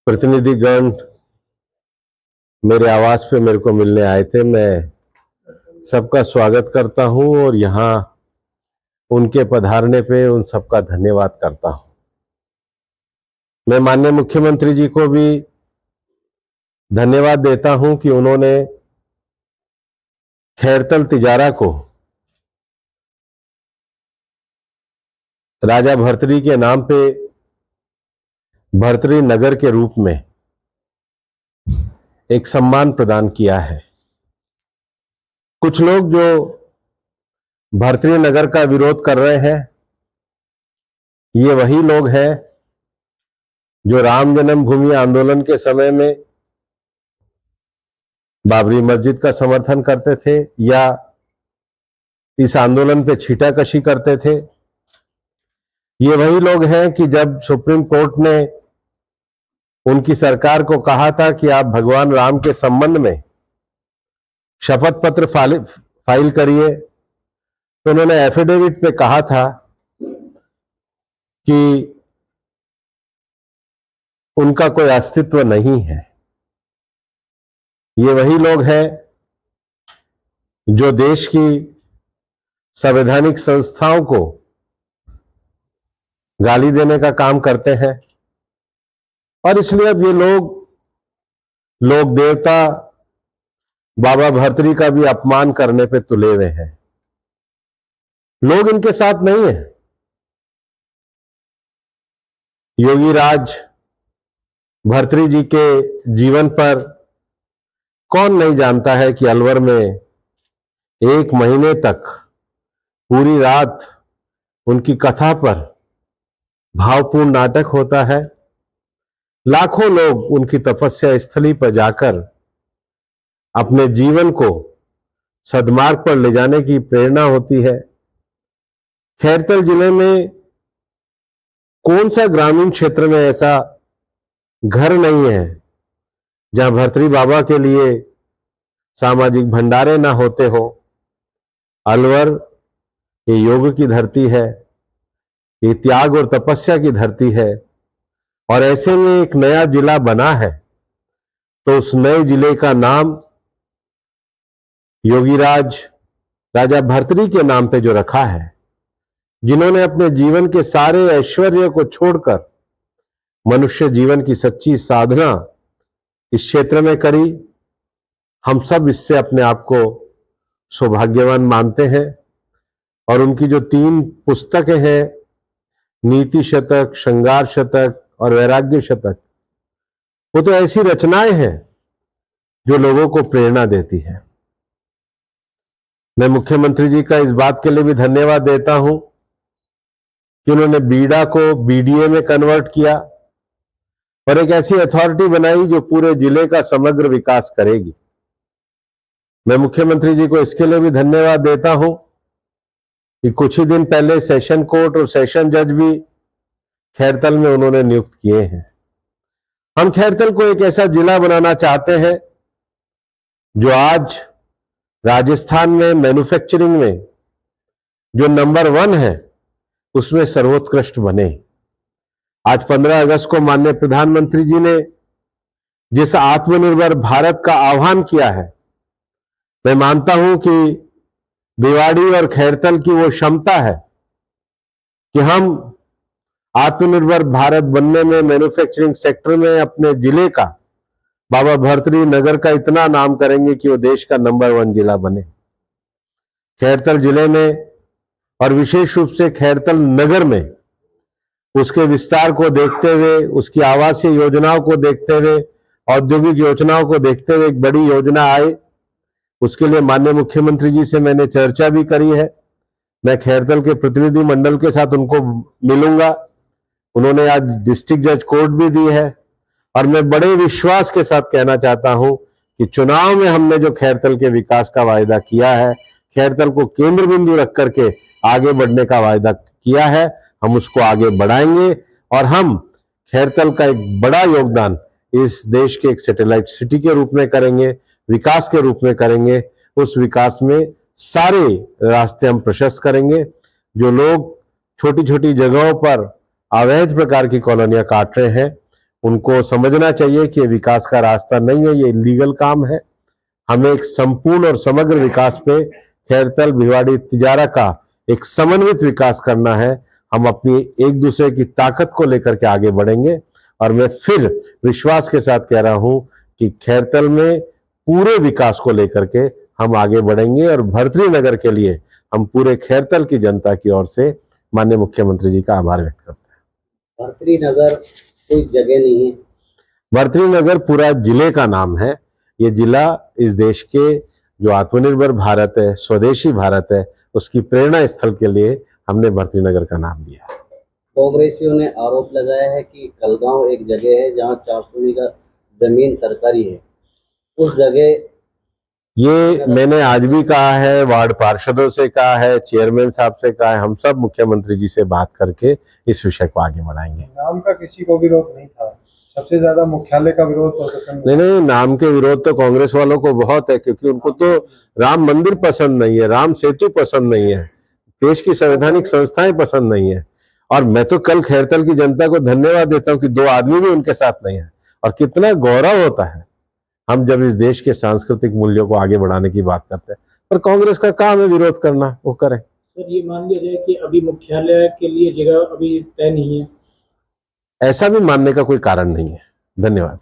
प्रतिनिधिगण मेरे आवास पे मेरे को मिलने आए थे। मैं सबका स्वागत करता हूं और यहाँ उनके पधारने पे उन सबका धन्यवाद करता हूं। मैं माननीय मुख्यमंत्री जी को भी धन्यवाद देता हूं कि उन्होंने खैरतल तिजारा को राजा भर्तृहरि के नाम पे भर्तृहरि नगर के रूप में एक सम्मान प्रदान किया है। कुछ लोग जो भर्तृहरि नगर का विरोध कर रहे हैं, ये वही लोग हैं जो राम जन्मभूमि आंदोलन के समय में बाबरी मस्जिद का समर्थन करते थे या इस आंदोलन पे छीटाकशी करते थे। ये वही लोग हैं कि जब सुप्रीम कोर्ट ने उनकी सरकार को कहा था कि आप भगवान राम के संबंध में शपथ पत्र फाइल करिए, तो उन्होंने एफिडेविट पे कहा था कि उनका कोई अस्तित्व नहीं है। ये वही लोग हैं जो देश की संवैधानिक संस्थाओं को गाली देने का काम करते हैं और इसलिए अब ये लोग देवता बाबा भर्तृहरि का भी अपमान करने पे तुले हुए हैं। लोग इनके साथ नहीं है। योगी राज भर्तृहरि जी के जीवन पर कौन नहीं जानता है कि अलवर में 1 महीने तक पूरी रात उनकी कथा पर भावपूर्ण नाटक होता है। लाखों लोग उनकी तपस्या स्थली पर जाकर अपने जीवन को सद्मार्ग पर ले जाने की प्रेरणा होती है। खैरतल जिले में कौन सा ग्रामीण क्षेत्र में ऐसा घर नहीं है जहां भर्तृहरि बाबा के लिए सामाजिक भंडारे ना होते हो। अलवर ये योग की धरती है, ये त्याग और तपस्या की धरती है और ऐसे में एक नया जिला बना है तो उस नए जिले का नाम योगीराज राजा भर्तृहरि के नाम पे जो रखा है, जिन्होंने अपने जीवन के सारे ऐश्वर्य को छोड़कर मनुष्य जीवन की सच्ची साधना इस क्षेत्र में करी। हम सब इससे अपने आप को सौभाग्यवान मानते हैं और उनकी जो 3 पुस्तकें हैं, नीति शतक, श्रृंगार शतक और वैराग्य शतक, वो तो ऐसी रचनाएं हैं जो लोगों को प्रेरणा देती है। मैं मुख्यमंत्री जी का इस बात के लिए भी धन्यवाद देता हूं कि उन्होंने बीडा को बीडीए में कन्वर्ट किया और एक ऐसी अथॉरिटी बनाई जो पूरे जिले का समग्र विकास करेगी। मैं मुख्यमंत्री जी को इसके लिए भी धन्यवाद देता हूं कि कुछ ही दिन पहले सेशन कोर्ट और सेशन जज भी खैरतल में उन्होंने नियुक्त किए हैं। हम खैरतल को एक ऐसा जिला बनाना चाहते हैं जो आज राजस्थान में मैन्युफैक्चरिंग में जो नंबर 1 है उसमें सर्वोत्कृष्ट बने। आज 15 अगस्त को माननीय प्रधानमंत्री जी ने जिस आत्मनिर्भर भारत का आह्वान किया है, मैं मानता हूं कि भिवाड़ी और खैरतल की वो क्षमता है कि हम आत्मनिर्भर भारत बनने में मैन्युफैक्चरिंग सेक्टर में अपने जिले का, बाबा भर्तृहरि नगर का इतना नाम करेंगे कि वो देश का नंबर 1 जिला बने। खैरतल जिले में और विशेष रूप से खैरतल नगर में उसके विस्तार को देखते हुए, उसकी आवासीय योजनाओं को देखते हुए, औद्योगिक योजनाओं को देखते हुए एक बड़ी योजना आए, उसके लिए माननीय मुख्यमंत्री जी से मैंने चर्चा भी करी है। मैं खैरतल के प्रतिनिधि मंडल के साथ उनको मिलूंगा। उन्होंने आज डिस्ट्रिक्ट जज कोर्ट भी दी है और मैं बड़े विश्वास के साथ कहना चाहता हूं कि चुनाव में हमने जो खैरतल के विकास का वायदा किया है, खैरतल को केंद्र बिंदु रख करके आगे बढ़ने का वायदा किया है, हम उसको आगे बढ़ाएंगे और हम खैरतल का एक बड़ा योगदान इस देश के एक सैटेलाइट सिटी के रूप में करेंगे, विकास के रूप में करेंगे। उस विकास में सारे रास्ते हम प्रशस्त करेंगे। जो लोग छोटी छोटी जगहों पर अवैध प्रकार की कॉलोनियां काट रहे हैं, उनको समझना चाहिए कि ये विकास का रास्ता नहीं है, ये इलीगल काम है। हमें एक संपूर्ण और समग्र विकास पे खैरतल भिवाड़ी तिजारा का एक समन्वित विकास करना है। हम अपनी एक दूसरे की ताकत को लेकर के आगे बढ़ेंगे और मैं फिर विश्वास के साथ कह रहा हूं कि खैरतल में पूरे विकास को लेकर के हम आगे बढ़ेंगे और भर्तृ नगर के लिए हम पूरे खैरतल की जनता की ओर से माननीय मुख्यमंत्री जी का आभार व्यक्त करते हैं। भर्तृ नगर कोई जगह नहीं है, भर्तृ नगर पूरा जिले का नाम है। ये जिला इस देश के जो आत्मनिर्भर भारत है, स्वदेशी भारत है, उसकी प्रेरणा स्थल के लिए हमने भर्तृ नगर का नाम दिया है। कांग्रेसियों ने आरोप लगाया है कि कलगांव एक जगह है जहां 400 बीघा जमीन सरकारी है, उस जगह ये मैंने आज भी कहा है, वार्ड पार्षदों से कहा है, चेयरमैन साहब से कहा है, हम सब मुख्यमंत्री जी से बात करके इस विषय को आगे बढ़ाएंगे। नाम का किसी को विरोध नहीं था, सबसे ज्यादा मुख्यालय का विरोध प्रदर्शन। नहीं, नाम के विरोध तो कांग्रेस वालों को बहुत है, क्योंकि उनको तो राम मंदिर पसंद नहीं है, राम सेतु पसंद नहीं है, देश की संवैधानिक संस्थाएं पसंद नहीं है। और मैं तो कल खैरतल की जनता को धन्यवाद देता हूं कि 2 आदमी भी उनके साथ नहीं है। और कितना गौरव होता है हम जब इस देश के सांस्कृतिक मूल्यों को आगे बढ़ाने की बात करते हैं। पर कांग्रेस का काम है विरोध करना, वो करें। सर, ये मान लिया जाए कि अभी मुख्यालय के लिए जगह अभी तय नहीं है, ऐसा भी मानने का कोई कारण नहीं है। धन्यवाद।